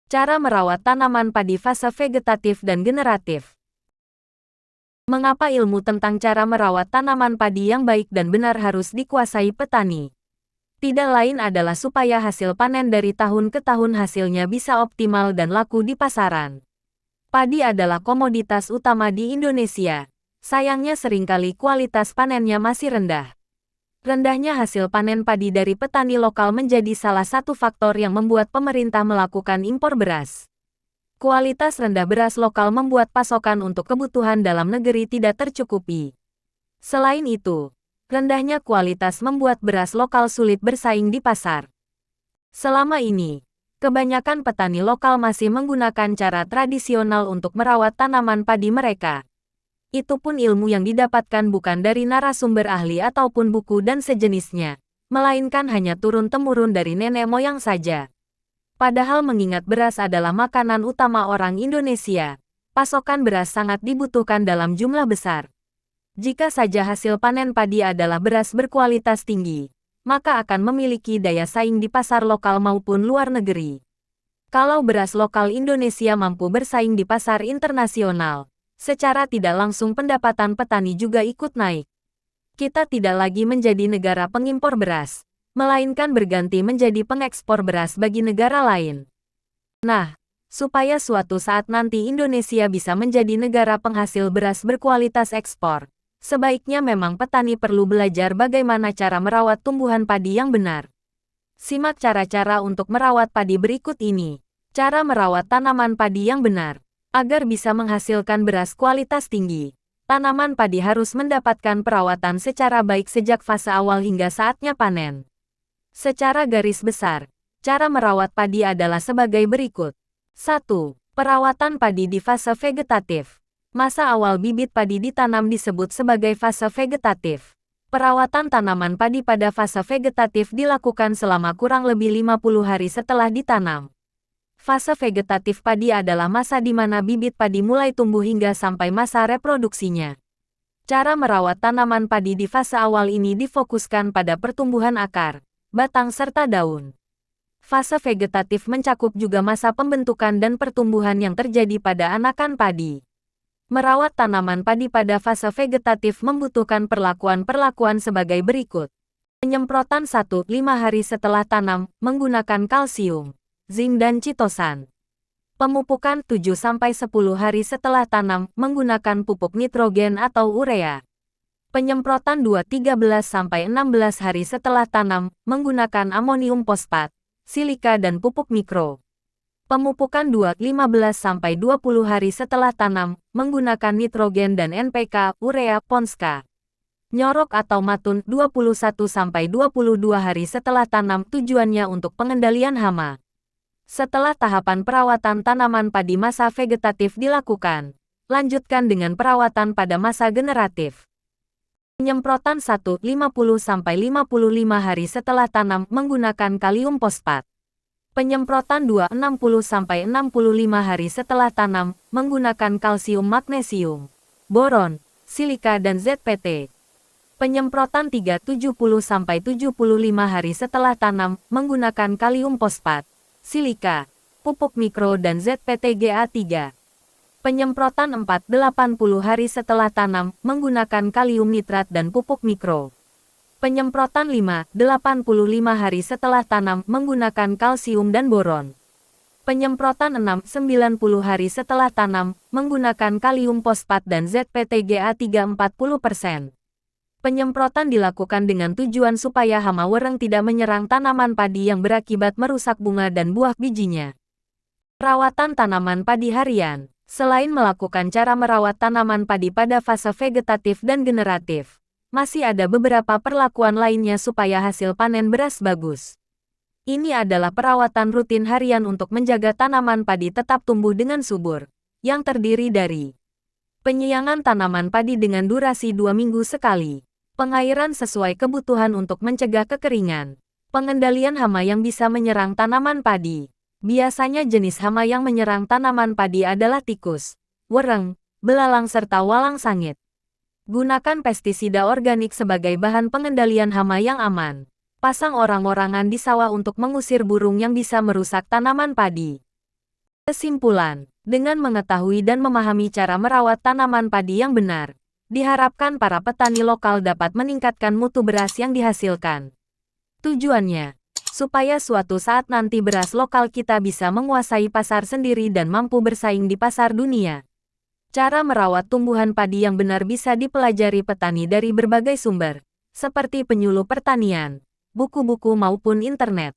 Cara merawat tanaman padi fase vegetatif dan generatif. Mengapa ilmu tentang cara merawat tanaman padi yang baik dan benar harus dikuasai petani? Tidak lain adalah supaya hasil panen dari tahun ke tahun hasilnya bisa optimal dan laku di pasaran. Padi adalah komoditas utama di Indonesia. Sayangnya seringkali kualitas panennya masih rendah. Rendahnya hasil panen padi dari petani lokal menjadi salah satu faktor yang membuat pemerintah melakukan impor beras. Kualitas rendah beras lokal membuat pasokan untuk kebutuhan dalam negeri tidak tercukupi. Selain itu, rendahnya kualitas membuat beras lokal sulit bersaing di pasar. Selama ini, kebanyakan petani lokal masih menggunakan cara tradisional untuk merawat tanaman padi mereka. Itu pun ilmu yang didapatkan bukan dari narasumber ahli ataupun buku dan sejenisnya, melainkan hanya turun-temurun dari nenek moyang saja. Padahal mengingat beras adalah makanan utama orang Indonesia, pasokan beras sangat dibutuhkan dalam jumlah besar. Jika saja hasil panen padi adalah beras berkualitas tinggi, maka akan memiliki daya saing di pasar lokal maupun luar negeri. Kalau beras lokal Indonesia mampu bersaing di pasar internasional, secara tidak langsung pendapatan petani juga ikut naik. Kita tidak lagi menjadi negara pengimpor beras, melainkan berganti menjadi pengekspor beras bagi negara lain. Nah, supaya suatu saat nanti Indonesia bisa menjadi negara penghasil beras berkualitas ekspor, sebaiknya memang petani perlu belajar bagaimana cara merawat tumbuhan padi yang benar. Simak cara-cara untuk merawat padi berikut ini. Cara merawat tanaman padi yang benar. Agar bisa menghasilkan beras kualitas tinggi, tanaman padi harus mendapatkan perawatan secara baik sejak fase awal hingga saatnya panen. Secara garis besar, cara merawat padi adalah sebagai berikut. 1. Perawatan padi di fase vegetatif. Masa awal bibit padi ditanam disebut sebagai fase vegetatif. Perawatan tanaman padi pada fase vegetatif dilakukan selama kurang lebih 50 hari setelah ditanam. Fase vegetatif padi adalah masa di mana bibit padi mulai tumbuh hingga sampai masa reproduksinya. Cara merawat tanaman padi di fase awal ini difokuskan pada pertumbuhan akar, batang serta daun. Fase vegetatif mencakup juga masa pembentukan dan pertumbuhan yang terjadi pada anakan padi. Merawat tanaman padi pada fase vegetatif membutuhkan perlakuan-perlakuan sebagai berikut. Penyemprotan 1-5 hari setelah tanam menggunakan kalsium, zinc dan chitosan. Pemupukan 7-10 hari setelah tanam menggunakan pupuk nitrogen atau urea. Penyemprotan 2-13-16 hari setelah tanam menggunakan amonium fosfat, silika dan pupuk mikro. Pemupukan 2-15-20 hari setelah tanam menggunakan nitrogen dan NPK, urea, ponska. Nyorok atau matun 21-22 hari setelah tanam tujuannya untuk pengendalian hama. Setelah tahapan perawatan tanaman padi masa vegetatif dilakukan, lanjutkan dengan perawatan pada masa generatif. Penyemprotan 1-50-55 hari setelah tanam menggunakan kalium fosfat. Penyemprotan 2-60-65 hari setelah tanam menggunakan kalsium magnesium, boron, silika dan ZPT. Penyemprotan 3-70-75 hari setelah tanam menggunakan kalium fosfat, silika, pupuk mikro dan ZPT-GA3. Penyemprotan 4-80 hari setelah tanam menggunakan kalium nitrat dan pupuk mikro. Penyemprotan 5-85 hari setelah tanam menggunakan kalsium dan boron. Penyemprotan 6-90 hari setelah tanam menggunakan kalium fosfat dan ZPT-GA3 40%. Penyemprotan dilakukan dengan tujuan supaya hama wereng tidak menyerang tanaman padi yang berakibat merusak bunga dan buah bijinya. Perawatan tanaman padi harian. Selain melakukan cara merawat tanaman padi pada fase vegetatif dan generatif, masih ada beberapa perlakuan lainnya supaya hasil panen beras bagus. Ini adalah perawatan rutin harian untuk menjaga tanaman padi tetap tumbuh dengan subur, yang terdiri dari penyiangan tanaman padi dengan durasi 2 minggu sekali. Pengairan sesuai kebutuhan untuk mencegah kekeringan. Pengendalian hama yang bisa menyerang tanaman padi. Biasanya jenis hama yang menyerang tanaman padi adalah tikus, wereng, belalang serta walang sangit. Gunakan pestisida organik sebagai bahan pengendalian hama yang aman. Pasang orang-orangan di sawah untuk mengusir burung yang bisa merusak tanaman padi. Kesimpulan, dengan mengetahui dan memahami cara merawat tanaman padi yang benar, diharapkan para petani lokal dapat meningkatkan mutu beras yang dihasilkan. Tujuannya, supaya suatu saat nanti beras lokal kita bisa menguasai pasar sendiri dan mampu bersaing di pasar dunia. Cara merawat tumbuhan padi yang benar bisa dipelajari petani dari berbagai sumber, seperti penyuluh pertanian, buku-buku maupun internet.